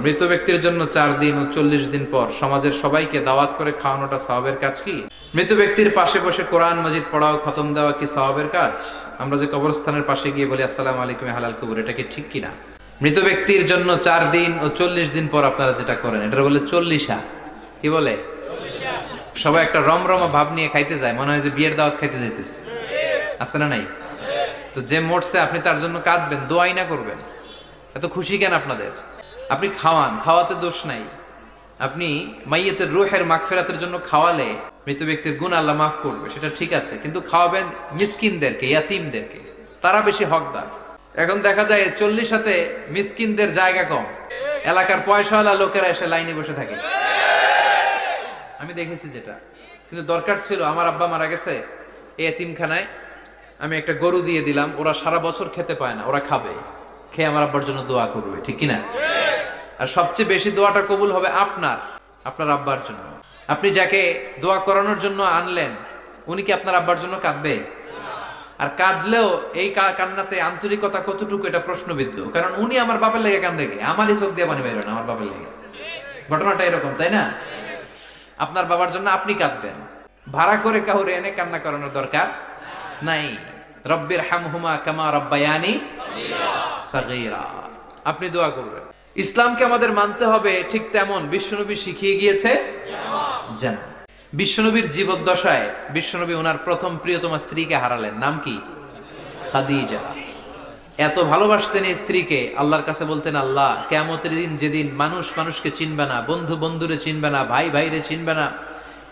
মৃত ব্যক্তির জন্য 4 দিন ও 40 দিন পর সমাজের সবাইকে দাওয়াত করে খাওয়ানোটা সওয়াবের কাজ কি? মৃত ব্যক্তির পাশে বসে কোরআন মাজিদ পড়া ও খতম দেওয়া কি সওয়াবের কাজ? আমরা যে কবরস্থানের পাশে গিয়ে বলি আসসালামু আলাইকুম হালাল কবর, এটা কি ঠিক কিনা? মৃত ব্যক্তির জন্য 4 দিন ও 40 দিন পর আপনারা যেটা করেন এটা বলে 40 কি বলে? সবাই একটা রমরমা ভাব নিয়ে খাইতে যায়, মনে হয় যে বিয়ের দাওয়াত খাইতে যাইতেছে। আছে না নাই? তো যে মরছে আপনি তার জন্য কাঁদবেন, দোয়াই না করবেন, এত খুশি কেন আপনাদের? আপনি খাওয়ান, খাওয়াতে দোষ নাই। আপনি মাইয়াতের রূহের মাগফিরাতের জন্য খাওয়ালে মৃত ব্যক্তির গুনাহ আল্লাহ মাফ করবে, সেটা ঠিক আছে, কিন্তু খাওয়াবেন মিসকিনদেরকে, ইয়াতীমদেরকে, তারা বেশি হকদার। এখন দেখা যায় 40 মিসকিনদের জায়গা কম, এলাকার পয়সাওয়ালা লোকেরা এসে লাইনে বসে থাকে। আমি দেখেছি যেটা, কিন্তু দরকার ছিল আমার আব্বা মারা গেছে, এই এতিমখানায় আমি একটা গরু দিয়ে দিলাম, ওরা সারা বছর খেতে পায় না, ওরা খাবে, খেয়ে আমার আব্বার জন্য দোয়া করবে, ঠিক কিনা? আর সবচেয়ে বেশি দোয়াটা কবুল হবে আপনার আব্বার জন্য। আপনি যাকে দোয়া করানোর জন্য আনলেন উনি কি আপনার আব্বার জন্য কাঁদবে? আর কাঁদলেও এই কান্নাতে আন্তরিকতা কতটুকু এটা প্রশ্নবিদ্ধ, কারণ উনি আমার বাপের লেগে কান্দে, আমারই চোখ দিয়ে পানি বের হয় না আমার বাপের লেগে। ঘটনাটা এরকম, তাই না? আপনার বাবার জন্য আপনি কাঁদবেন, ভাড়া করে কাউরে এনে কান্না করানোর দরকার নাই। রব্বির হামহুমা কামা রব্বায়ানি সাগীরা, আপনি দোয়া করবেন। ইসলামকে আমাদের মানতে হবে ঠিক তেমন বিশ্বনবী শিখিয়ে গিয়েছে যেন। বিশ্বনবীর জীবদ্দশায় বিশ্বনবী ওনার প্রথম প্রিয়তমা স্ত্রীকে হারালেন, নাম কি? খাদিজা। এত ভালোবাসতেন এই স্ত্রীকে, আল্লাহর কাছে বলতেন, আল্লাহ কিয়ামতের দিন যেদিন মানুষ মানুষকে চিনবে না, বন্ধু বন্ধুরে চিনবে না, ভাই ভাইরে চিনবে না,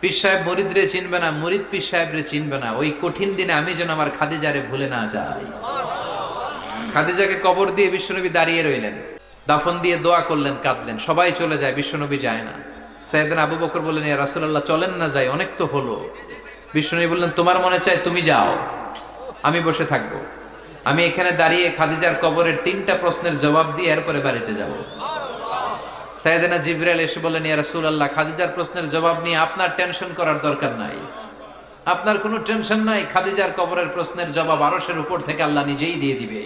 পীর সাহেব মুরিদরে চিনবে না, মুরিদ পীর সাহেবরে চিনবে না, ওই কঠিন দিনে আমি যেন আমার খাদিজারে ভুলে না যাই। খাদিজাকে কবর দিয়ে বিশ্বনবী দাঁড়িয়ে রইলেন, দাফন দিয়ে দোয়া করলেন, কাঁদলেন, সবাই চলে যায়, বিশ্বনবী যায় না। সাইয়েদনা আবু বকর বললেন, ইয়া রাসূলুল্লাহ চলেন না যাই, অনেক তো হলো। বিশ্বনবী বললেন, তোমার মনে চায় তুমি যাও, আমি বসে থাকবো, আমি এখানে দাঁড়িয়ে খাদিজার কবরের 3টা প্রশ্নের জবাব দিয়ে এরপরে বাড়িতে যাব। সাইয়েদনা জিবরাইল এসে বললেন, ইয়া রাসূলুল্লাহ খাদিজার প্রশ্নের জবাব নিয়ে আপনার টেনশন করার দরকার নাই, আপনার কোনো টেনশন নাই, খাদিজার কবরের প্রশ্নের জবাব আরশের উপর থেকে আল্লাহ নিজেই দিয়ে দিবে।